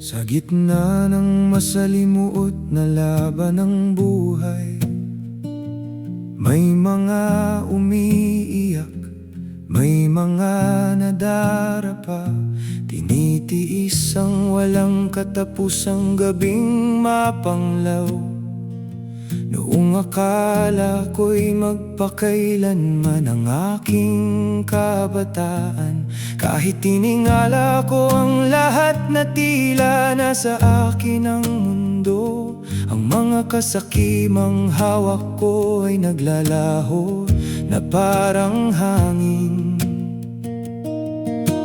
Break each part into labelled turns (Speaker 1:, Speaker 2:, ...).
Speaker 1: Sa gitna ng masalimuot na laban ng buhay, may mga umiiyak, may mga nadarapa, tinitiis ang walang katapusang gabing mapanglaw. Noong akala ko'y magpakailanman ang aking kabataan, kahit tiningala ko ang lahat na tila nasa akin ang mundo, ang mga kasakimang hawak ko ay naglalaho na parang hangin.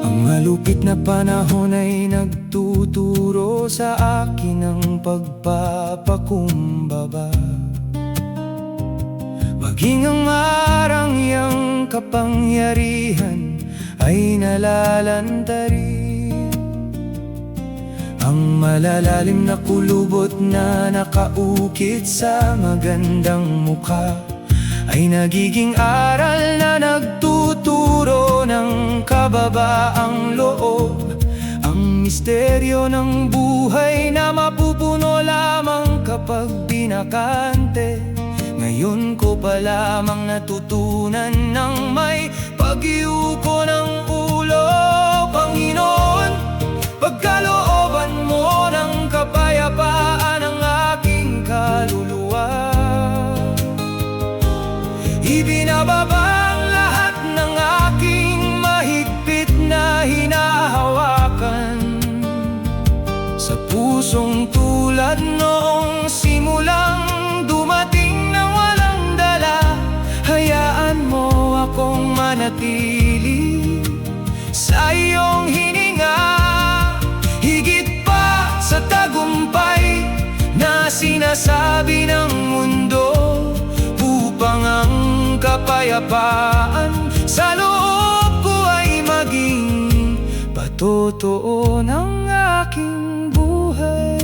Speaker 1: Ang malupit na panahon ay nagtuturo sa akin ng pagpapakumbaba. Maging ang marangyang kapangyarihan ay nalalantarin. Ang malalalim na kulubot na nakaukit sa magandang mukha ay nagiging aral na nagtuturo ng kababaang loob. Ang misteryo ng buhay na mapupuno lamang kapag binakante, ngayon ko pa lamang natutunan ng may pag-iuko ng ulo. Panginoon, pagkalooban mo ng kapayapaan ang aking kaluluwa. Ibinababa ang lahat ng aking mahigpit na hinahawakan. Sa pusong tulad noong simulang dumating na walang dala, hayaan mo akong manatili sa iyong hininga. Higit pa sa tagumpay na sinasabi ng mundo, upang ang kapayapaan sa loob ko ay maging patotoo ng aking buhay.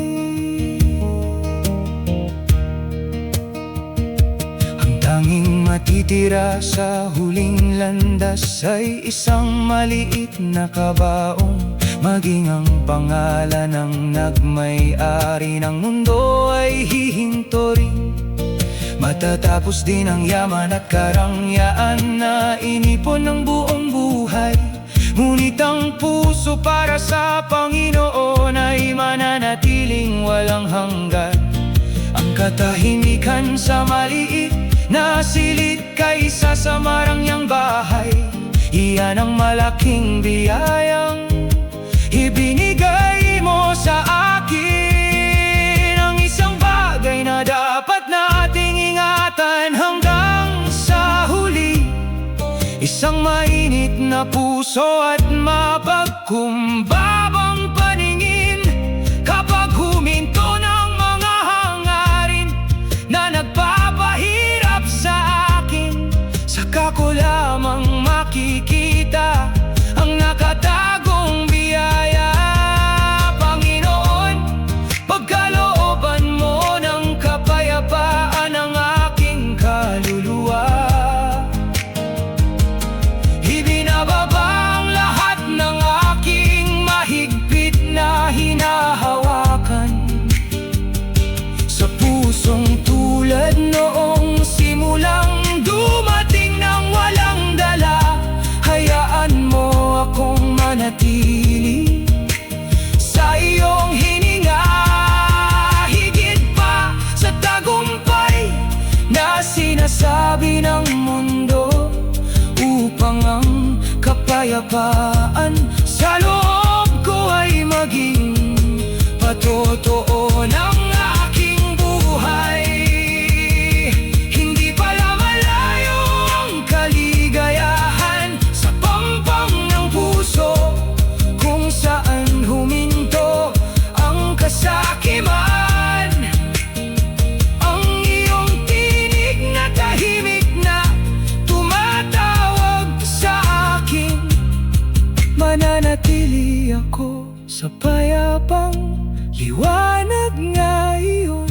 Speaker 1: Ang tanging matitira sa huling landas ay isang maliit na kabaong, maging ang pangalan ng nagmay-ari ng mundo ay hihinto rin. Matatapos din ang yaman at karangyaan na inipon ng buong buhay, ngunit ang puso para sa Panginoon ay mananatiling walang hanggan. Ang katahimikan sa maliit na silid kaysa sa marangyang bahay, iyan ang malaking biyayang ibinigay mo sa akin. Ang isang bagay na dapat nating ingatan hanggang sa huli, isang mainit na puso at mapagkumbabang paningin. Kapag huminto ng mga hangarin na nagpapahirap sa akin, saka ko lamang makikita ang nakatagong biyaya. Panginoon, pagkalooban mo ng kapayapaan ang aking kaluluwa. Ibinababa ang lahat ng aking mahigpit na hinahawakan. Sa pusong tulad noong simulang dumating ng walang dala, hayaan mo akong manatili sa iyong hininga. Higit pa sa tagumpay na sinasabi ng mundo, upang ang kapayapaan sa loob ko ay maging patotoo ng aking buhay. Hindi pala malayo ang kaligayahan sa pampang ng puso, kung saan huminto ang kasakiman. Ang iyong tinig na tahimik na tumatawag sa akin, mananatili ako sa payapang liwanag ngayon.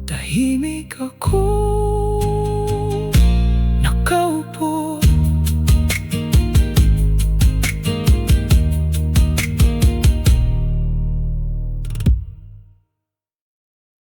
Speaker 1: Tahimik ako.